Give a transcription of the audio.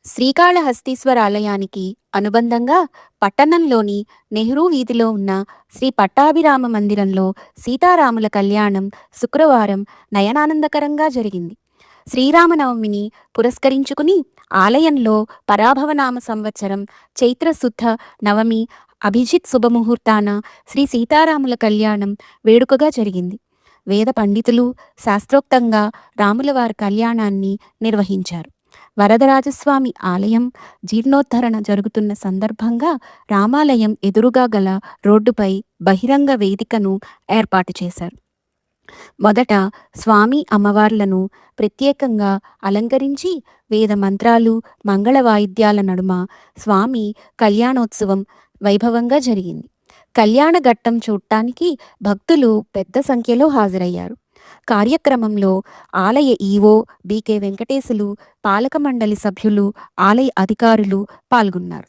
శ్రీకాళహస్తీశ్వర ఆలయానికి అనుబంధంగా పట్టణంలోని నెహ్రూ వీధిలో ఉన్న శ్రీ పట్టాభిరామ మందిరంలో సీతారాముల కళ్యాణం శుక్రవారం నయనానందకరంగా జరిగింది. శ్రీరామనవమిని పురస్కరించుకుని ఆలయంలో పరాభవనామ సంవత్సరం చైత్రశుద్ధ నవమి అభిజిత్ శుభముహూర్తాన శ్రీ సీతారాముల కళ్యాణం వేడుకగా జరిగింది. వేద పండితులు శాస్త్రోక్తంగా రాములవారి కళ్యాణాన్ని నిర్వహించారు. వరదరాజస్వామి ఆలయం జీర్ణోద్ధరణ జరుగుతున్న సందర్భంగా రామాలయం ఎదురుగా గల రోడ్డుపై బహిరంగ వేదికను ఏర్పాటు చేశారు. మొదట స్వామి అమ్మవార్లను ప్రత్యేకంగా అలంకరించి వేద మంత్రాలు మంగళ వాయిద్యాల నడుమ స్వామి కళ్యాణోత్సవం వైభవంగా జరిగింది. కళ్యాణ ఘట్టం చూడటానికి భక్తులు పెద్ద సంఖ్యలో హాజరయ్యారు. కార్యక్రమంలో ఆలయ ఈవో బికే వెంకటేశులు, పాలక మండలి సభ్యులు, ఆలయ అధికారులు పాల్గొన్నారు.